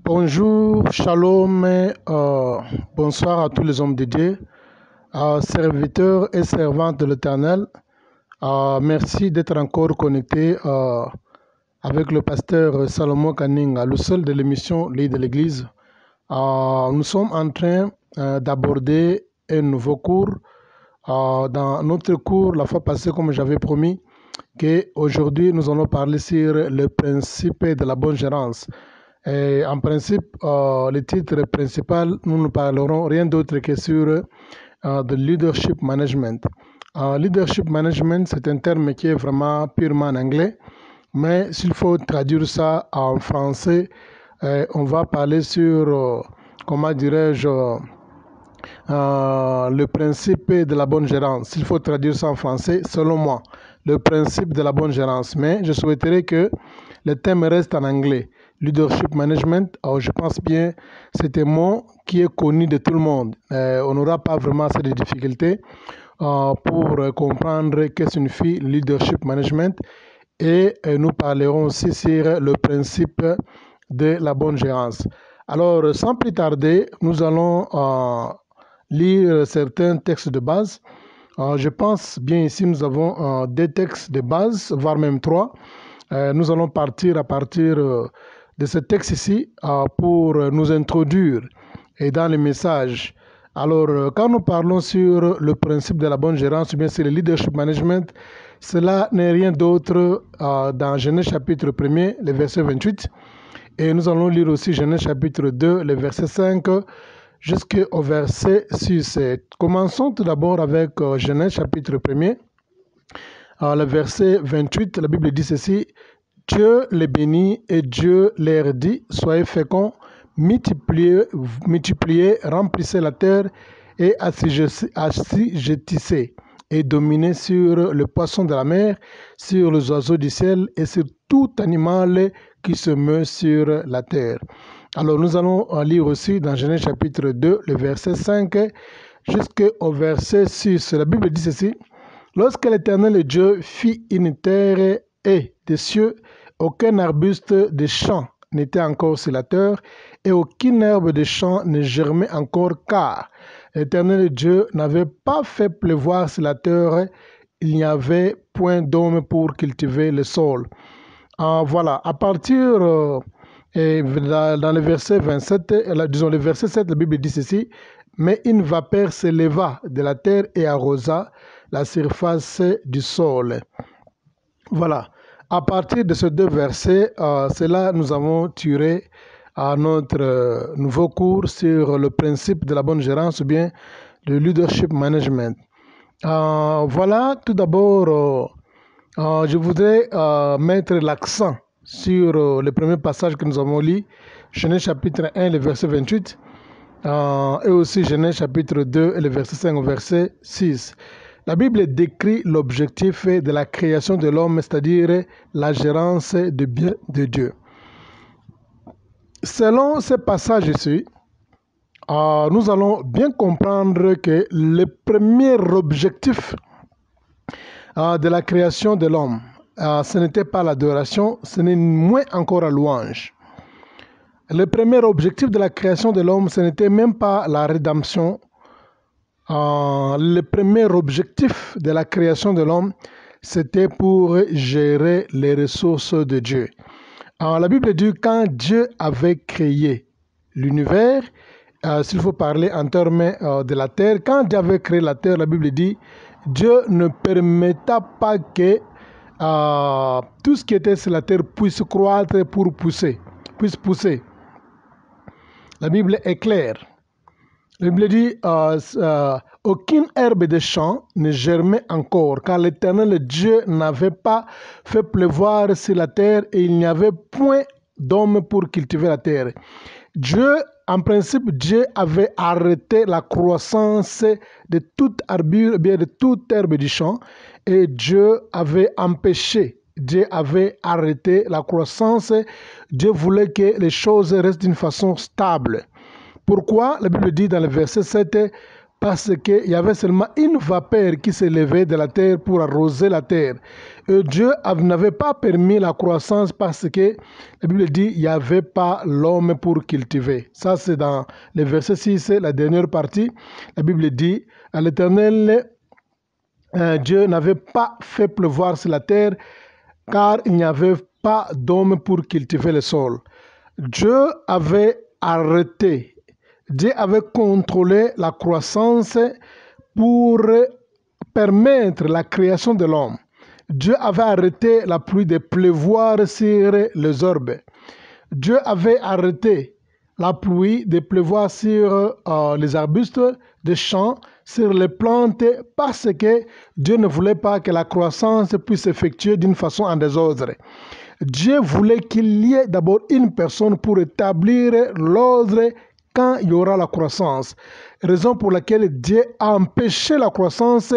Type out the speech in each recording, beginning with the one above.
Bonjour, shalom, bonsoir à tous les hommes de Dieu, serviteurs et servantes de l'Éternel. Merci d'être encore connectés avec le pasteur Salomon Kaninga, le seul de l'émission L'œil de l'Église. Nous sommes en train d'aborder un nouveau cours. Dans notre cours, la fois passée, comme j'avais promis, qu'aujourd'hui nous allons parler sur le principe de la bonne gérance. Et en principe, le titre principal, nous ne parlerons rien d'autre que sur the leadership management. Leadership management, c'est un terme qui est vraiment purement en anglais, mais s'il faut traduire ça en français, on va parler sur, comment dirais-je, le principe de la bonne gérance. S'il faut traduire ça en français, selon moi, le principe de la bonne gérance. Mais je souhaiterais que le thème reste en anglais. Leadership management, je pense bien, c'est un mot qui est connu de tout le monde. On n'aura pas vraiment assez de difficultés pour comprendre qu'est-ce que signifie leadership management. Et nous parlerons aussi sur le principe de la bonne gérance. Alors, sans plus tarder, nous allons lire certains textes de base. Je pense bien ici, nous avons deux textes de base, voire même trois. Nous allons partir à partir de ce texte ici pour nous introduire et dans le message. Alors, quand nous parlons sur le principe de la bonne gérance, ou bien c'est le leadership management, cela n'est rien d'autre dans Genèse chapitre 1er, le verset 28. Et nous allons lire aussi Genèse chapitre 2, le verset 5 jusqu'au verset 6. Commençons tout d'abord avec Genèse chapitre 1er. Le verset 28, la Bible dit ceci: Dieu les bénit et Dieu leur dit: Soyez féconds, multipliez, remplissez la terre et assujettissez et dominez sur le poisson de la mer, sur les oiseaux du ciel et sur tout animal qui se meut sur la terre. Alors nous allons lire aussi dans Genèse chapitre 2, le verset 5 jusqu'au verset 6. La Bible dit ceci: Lorsque l'Éternel Dieu fit une terre et des cieux, aucun arbuste de champ n'était encore sur la terre, et aucune herbe de champ ne germait encore, car l'Éternel Dieu n'avait pas fait pleuvoir sur la terre, il n'y avait point d'homme pour cultiver le sol. Voilà, à partir dans le verset 27, disons le verset 7, la Bible dit ceci: Mais une vapeur s'éleva de la terre et arrosa la surface du sol. Voilà. À partir de ces deux versets, c'est là nous avons tiré notre nouveau cours sur le principe de la bonne gérance ou bien le leadership management. Voilà, tout d'abord, je voudrais mettre l'accent sur le premier passage que nous avons lu, Genèse chapitre 1, le verset 28, et aussi Genèse chapitre 2, le verset 5 au verset 6. La Bible décrit l'objectif de la création de l'homme, c'est-à-dire la gérance des biens de Dieu. Selon ce passage ici, nous allons bien comprendre que le premier objectif de la création de l'homme, ce n'était pas l'adoration, ce n'est moins encore la louange. Le premier objectif de la création de l'homme, ce n'était même pas la rédemption. Le premier objectif de la création de l'homme, c'était pour gérer les ressources de Dieu. La Bible dit quand Dieu avait créé l'univers, s'il faut parler en termes de la terre, quand Dieu avait créé la terre, la Bible dit Dieu ne permetta pas que tout ce qui était sur la terre puisse croître pour puisse pousser. La Bible est claire. La Bible dit aucune herbe de champ ne germait encore, car l'Éternel Dieu n'avait pas fait pleuvoir sur la terre et il n'y avait point d'homme pour cultiver la terre. Dieu, en principe, Dieu avait arrêté la croissance de toute arbure, bien de toute herbe du champ, et Dieu avait empêché, Dieu avait arrêté la croissance. Dieu voulait que les choses restent d'une façon stable. Pourquoi? La Bible dit dans le verset 7, parce qu'il y avait seulement une vapeur qui s'élevait de la terre pour arroser la terre. Et Dieu n'avait pas permis la croissance parce que la Bible dit qu'il n'y avait pas l'homme pour cultiver. Ça, c'est dans le verset 6, la dernière partie. La Bible dit, à l'Éternel, Dieu n'avait pas fait pleuvoir sur la terre car il n'y avait pas d'homme pour cultiver le sol. Dieu avait arrêté, Dieu avait contrôlé la croissance pour permettre la création de l'homme. Dieu avait arrêté la pluie de pleuvoir sur les herbes. Dieu avait arrêté la pluie de pleuvoir sur les arbustes des champs, sur les plantes, parce que Dieu ne voulait pas que la croissance puisse s'effectuer d'une façon en désordre. Dieu voulait qu'il y ait d'abord une personne pour établir l'ordre quand il y aura la croissance. Raison pour laquelle Dieu a empêché la croissance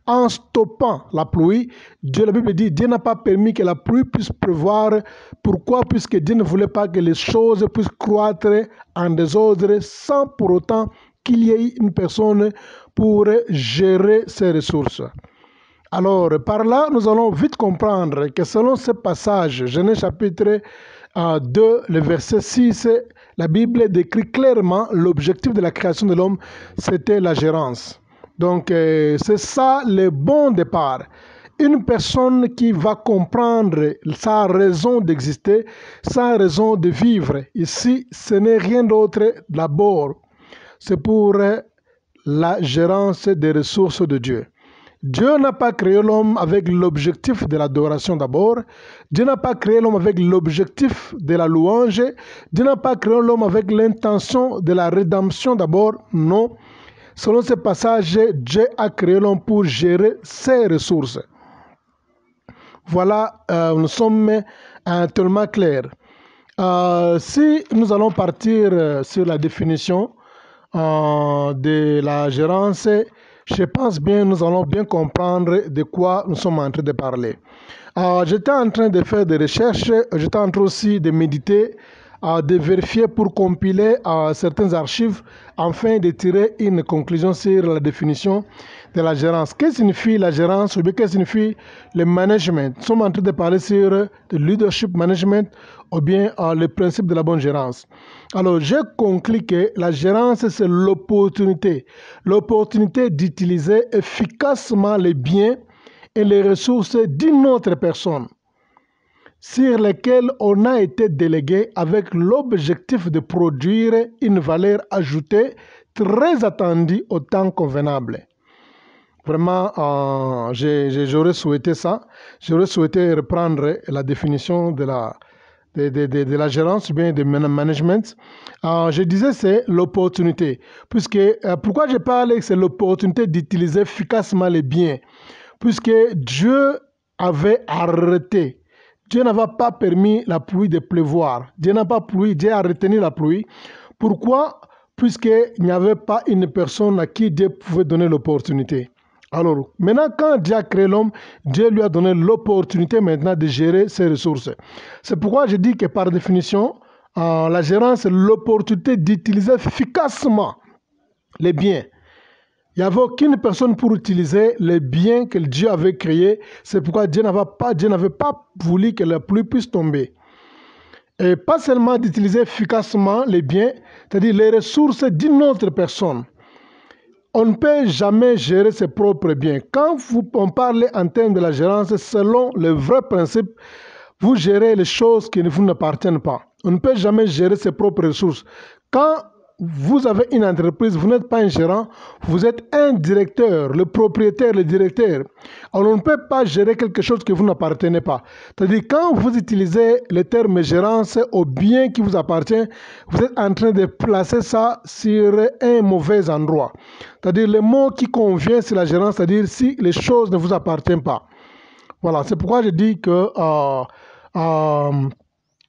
en stoppant la pluie. Dieu, la Bible dit, Dieu n'a pas permis que la pluie puisse pleuvoir. Pourquoi? Puisque Dieu ne voulait pas que les choses puissent croître en désordre sans pour autant qu'il y ait une personne pour gérer ses ressources. Alors, par là, nous allons vite comprendre que selon ce passage, Genèse chapitre 2, le verset 6, la Bible décrit clairement l'objectif de la création de l'homme, c'était la gérance. Donc, c'est ça le bon départ. Une personne qui va comprendre sa raison d'exister, sa raison de vivre. Ici, ce n'est rien d'autre d'abord. C'est pour la gérance des ressources de Dieu. Dieu n'a pas créé l'homme avec l'objectif de l'adoration d'abord. Dieu n'a pas créé l'homme avec l'objectif de la louange. Dieu n'a pas créé l'homme avec l'intention de la rédemption d'abord. Non. Selon ce passage, Dieu a créé l'homme pour gérer ses ressources. Voilà, nous sommes tellement clairs. Si nous allons partir sur la définition de la gérance, je pense bien nous allons bien comprendre de quoi nous sommes en train de parler. J'étais en train de faire des recherches, j'étais en train aussi de méditer, de vérifier pour compiler certaines archives afin de tirer une conclusion sur la définition de la gérance. Qu'est-ce que signifie la gérance ou bien qu'est-ce que signifie le management? Nous sommes en train de parler sur le leadership management ou bien le principe de la bonne gérance. Alors, j'ai conclu que la gérance, c'est l'opportunité d'utiliser efficacement les biens et les ressources d'une autre personne sur lesquelles on a été délégué avec l'objectif de produire une valeur ajoutée très attendue au temps convenable. Vraiment, j'aurais souhaité ça. J'aurais souhaité reprendre la définition de la gérance ou bien de management. Je disais c'est l'opportunité. Pourquoi je parle c'est l'opportunité d'utiliser efficacement les biens? Puisque Dieu avait arrêté. Dieu n'avait pas permis la pluie de pleuvoir. Dieu a retenu la pluie. Pourquoi? Puisqu'il n'y avait pas une personne à qui Dieu pouvait donner l'opportunité. Alors, maintenant, quand Dieu a créé l'homme, Dieu lui a donné l'opportunité maintenant de gérer ses ressources. C'est pourquoi je dis que par définition, la gérance, c'est l'opportunité d'utiliser efficacement les biens. Il n'y avait aucune personne pour utiliser les biens que Dieu avait créés. C'est pourquoi Dieu n'avait pas voulu que la pluie puisse tomber. Et pas seulement d'utiliser efficacement les biens, c'est-à-dire les ressources d'une autre personne. On ne peut jamais gérer ses propres biens. Quand on parle en termes de la gérance, selon le vrai principe, vous gérez les choses qui ne vous appartiennent pas. On ne peut jamais gérer ses propres ressources. Quand vous avez une entreprise, vous n'êtes pas un gérant, vous êtes un directeur, le propriétaire, le directeur. Alors on ne peut pas gérer quelque chose qui vous n'appartenez pas. C'est-à-dire quand vous utilisez le terme gérance au bien qui vous appartient, vous êtes en train de placer ça sur un mauvais endroit. C'est-à-dire le mot qui convient c'est la gérance, c'est-à-dire si les choses ne vous appartiennent pas. Voilà, c'est pourquoi je dis que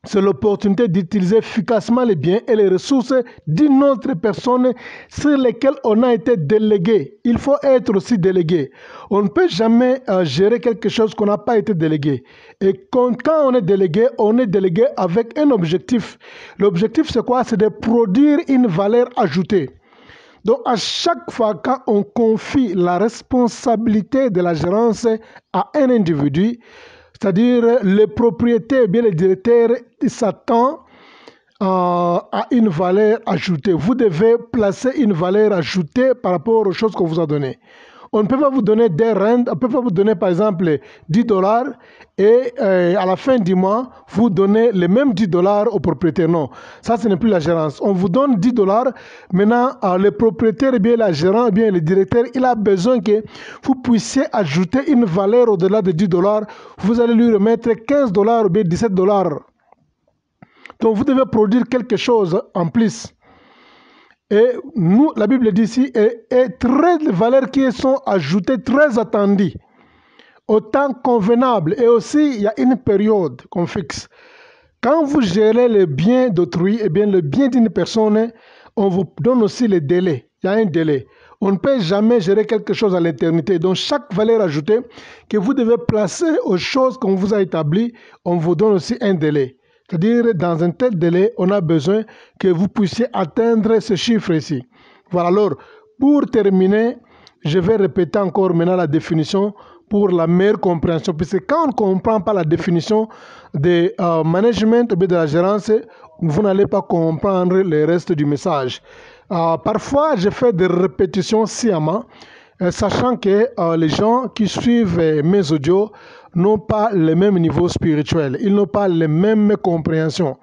c'est l'opportunité d'utiliser efficacement les biens et les ressources d'une autre personne sur lesquelles on a été délégué. Il faut être aussi délégué. On ne peut jamais gérer quelque chose qu'on n'a pas été délégué. Et quand on est délégué avec un objectif. L'objectif, c'est quoi? C'est de produire une valeur ajoutée. Donc, à chaque fois quand on confie la responsabilité de la gérance à un individu, c'est-à-dire le propriétaire, bien le directeur, il s'attend à une valeur ajoutée. Vous devez placer une valeur ajoutée par rapport aux choses qu'on vous a données. On ne peut pas vous donner des rentes, on ne peut pas vous donner par exemple 10 dollars et à la fin du mois, vous donnez les mêmes 10 dollars au propriétaire. Non, ça ce n'est plus la gérance. On vous donne 10 dollars, maintenant le propriétaire, bien la gérant, bien le directeur, il a besoin que vous puissiez ajouter une valeur au-delà de 10 dollars. Vous allez lui remettre 15 dollars ou bien 17 dollars. Donc vous devez produire quelque chose en plus. Et nous, la Bible dit ici, est très de valeurs qui sont ajoutées, très attendues, au temps convenable. Et aussi, il y a une période qu'on fixe. Quand vous gérez le bien d'autrui, eh bien le bien d'une personne, on vous donne aussi le délai. Il y a un délai. On ne peut jamais gérer quelque chose à l'éternité. Donc, chaque valeur ajoutée que vous devez placer aux choses qu'on vous a établies, on vous donne aussi un délai. C'est-à-dire, dans un tel délai, on a besoin que vous puissiez atteindre ce chiffre ici. Voilà, alors, pour terminer, je vais répéter encore maintenant la définition pour la meilleure compréhension. Puisque quand on ne comprend pas la définition de management ou de la gérance, vous n'allez pas comprendre le reste du message. Parfois, je fais des répétitions sciemment, sachant que les gens qui suivent mes audios n'ont pas le même niveau spirituel, ils n'ont pas les mêmes compréhensions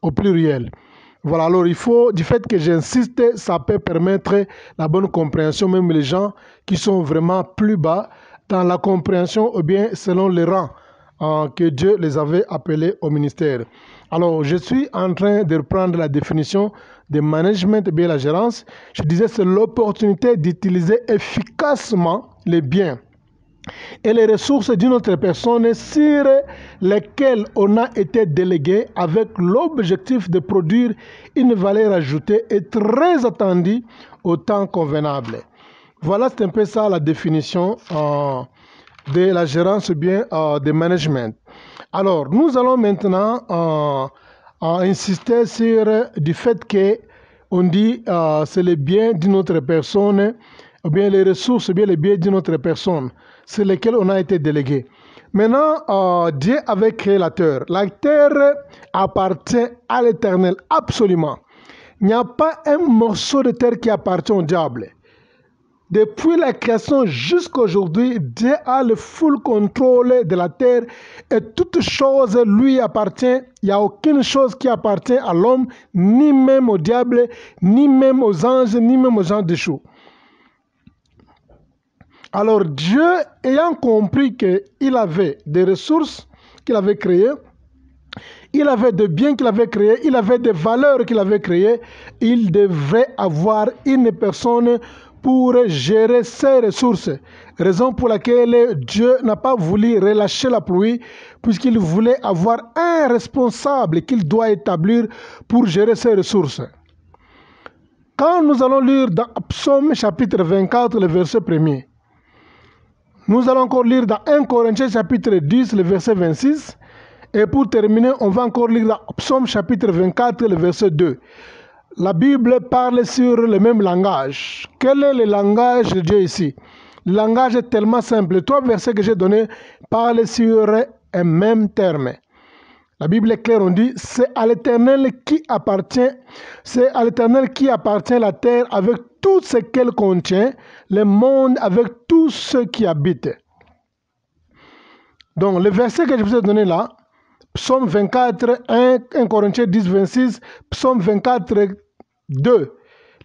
au pluriel. Voilà, alors il faut, du fait que j'insiste, ça peut permettre la bonne compréhension, même les gens qui sont vraiment plus bas dans la compréhension ou bien selon les rangs que Dieu les avait appelés au ministère. Alors, je suis en train de reprendre la définition de management et bien la gérance. Je disais, c'est l'opportunité d'utiliser efficacement les biens et les ressources d'une autre personne sur lesquelles on a été délégué avec l'objectif de produire une valeur ajoutée et très attendue au temps convenable. Voilà, c'est un peu ça la définition de la gérance ou bien de management. Alors, nous allons maintenant insister sur du fait que on dit c'est le bien d'une autre personne, ou bien les ressources, ou bien les biens d'une autre personne, sur lesquels on a été délégué. Maintenant, Dieu avait créé la terre. La terre appartient à l'Éternel, absolument. Il n'y a pas un morceau de terre qui appartient au diable. Depuis la création jusqu'à aujourd'hui, Dieu a le full contrôle de la terre et toute chose lui appartient. Il n'y a aucune chose qui appartient à l'homme, ni même au diable, ni même aux anges, ni même aux gens déchus. Alors Dieu, ayant compris qu'il avait des ressources qu'il avait créées, il avait des biens qu'il avait créés, il avait des valeurs qu'il avait créées, il devrait avoir une personne pour gérer ses ressources. Raison pour laquelle Dieu n'a pas voulu relâcher la pluie, puisqu'il voulait avoir un responsable qu'il doit établir pour gérer ses ressources. Quand nous allons lire dans Psaume chapitre 24, le verset 1er, nous allons encore lire dans 1 Corinthiens chapitre 10, le verset 26, et pour terminer, on va encore lire dans Psaume chapitre 24, le verset 2. La Bible parle sur le même langage. Quel est le langage de Dieu ici? Le langage est tellement simple. Les 3 versets que j'ai donnés parlent sur un même terme. La Bible est claire, on dit, c'est à l'Éternel qui appartient la terre avec tout ce qu'elle contient, le monde avec tous ceux qui habitent. Donc, le verset que je vous ai donné là, Psaume 24, 1 Corinthiens 10, 26, Psaume 24, 2.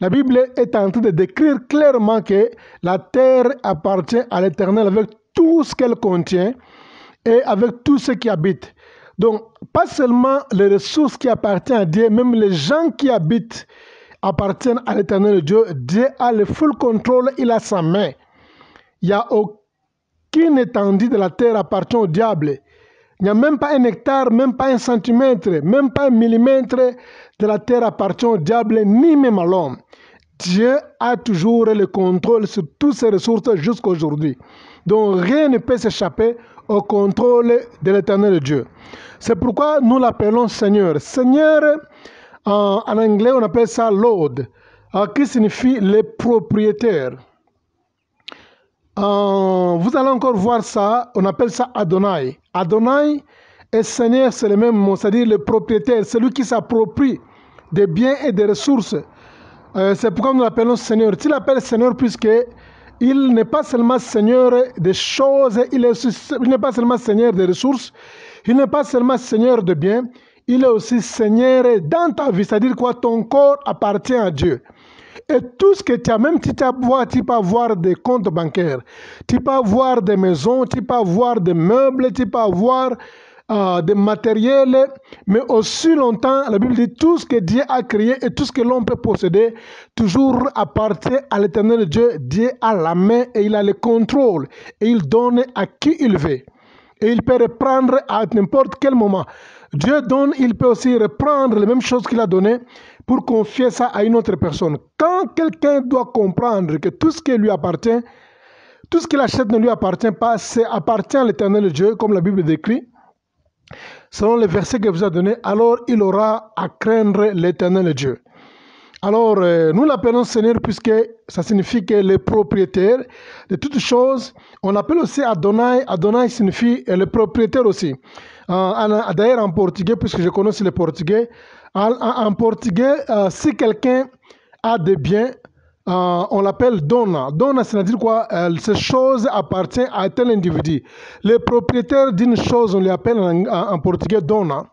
La Bible est en train de décrire clairement que la terre appartient à l'Éternel avec tout ce qu'elle contient et avec tous ceux qui habitent. Donc, pas seulement les ressources qui appartiennent à Dieu, même les gens qui habitent appartiennent à l'Éternel Dieu. Dieu a le full contrôle, il a sa main. Il n'y a aucune étendue de la terre appartient au diable. Il n'y a même pas un hectare, même pas un centimètre, même pas un millimètre de la terre appartient au diable, ni même à l'homme. Dieu a toujours le contrôle sur toutes ses ressources jusqu'à aujourd'hui. Donc rien ne peut s'échapper au contrôle de l'Éternel Dieu. C'est pourquoi nous l'appelons Seigneur. Seigneur, en anglais, on appelle ça Lord. qui signifie les propriétaires. Vous allez encore voir ça, on appelle ça Adonai. Adonai et Seigneur, c'est le même mot, c'est-à-dire le propriétaire, celui qui s'approprie des biens et des ressources. C'est pourquoi nous l'appelons Seigneur. Tu l'appelles Seigneur puisque il n'est pas seulement Seigneur des choses, il n'est pas seulement Seigneur des ressources, il n'est pas seulement Seigneur de biens, il est aussi Seigneur dans ta vie, c'est-à-dire quoi, ton corps appartient à Dieu. Et tout ce que tu as, même si tu peux avoir des comptes bancaires, tu peux avoir des maisons, tu peux avoir des meubles, tu peux avoir des matériels, mais aussi longtemps, la Bible dit tout ce que Dieu a créé et tout ce que l'on peut posséder, toujours appartient à l'éternel Dieu. Dieu a la main et il a le contrôle et il donne à qui il veut. Et il peut reprendre à n'importe quel moment. Dieu donne, il peut aussi reprendre les mêmes choses qu'il a données pour confier ça à une autre personne. Quand quelqu'un doit comprendre que tout ce qui lui appartient, tout ce qu'il achète ne lui appartient pas, c'est appartient à l'éternel Dieu, comme la Bible décrit, selon les versets que vous a donnés, alors il aura à craindre l'éternel Dieu. Alors, nous l'appelons Seigneur puisque ça signifie que le propriétaire de toutes choses. On appelle aussi Adonai. Adonai signifie le propriétaire aussi. D'ailleurs, en portugais, puisque je connais aussi le portugais, en portugais, si quelqu'un a des biens, on l'appelle dona. Dona, c'est-à-dire quoi? Ces choses appartiennent à tel individu. Le propriétaire d'une chose, on l'appelle en portugais dona.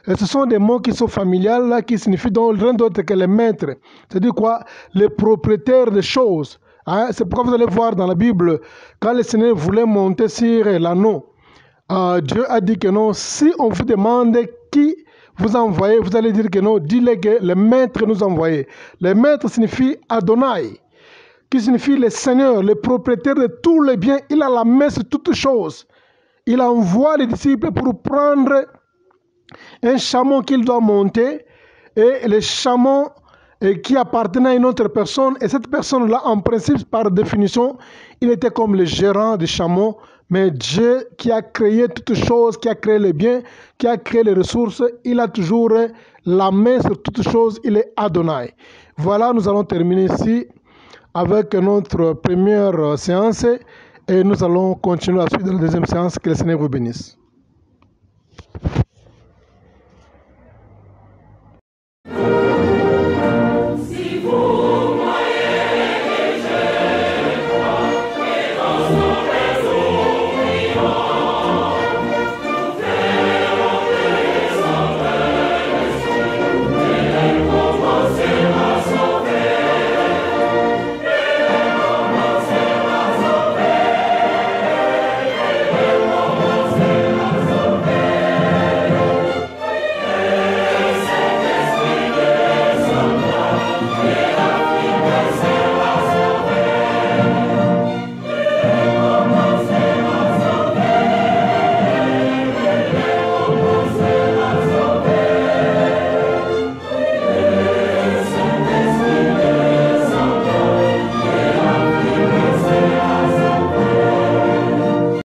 Et ce sont des mots qui sont familiales, qui signifient rien d'autre que le maître. C'est-à-dire quoi? Le propriétaire des choses. Hein? C'est pourquoi vous allez voir dans la Bible, quand le Seigneur voulait monter sur l'anneau, Dieu a dit que non. Si on vous demande qui vous envoyez, vous allez dire que non, dis-le que le maître nous a envoyé. Le maître signifie Adonai, qui signifie le Seigneur, le propriétaire de tous les biens. Il a la main sur toutes choses. Il envoie les disciples pour prendre un chameau qu'il doit monter, et le chameau qui appartenait à une autre personne, et cette personne-là, en principe, par définition, il était comme le gérant du chameau. Mais Dieu qui a créé toutes choses, qui a créé les biens, qui a créé les ressources, il a toujours la main sur toutes choses, il est Adonai. Voilà, nous allons terminer ici avec notre première séance et nous allons continuer la suite de la deuxième séance. Que le Seigneur vous bénisse.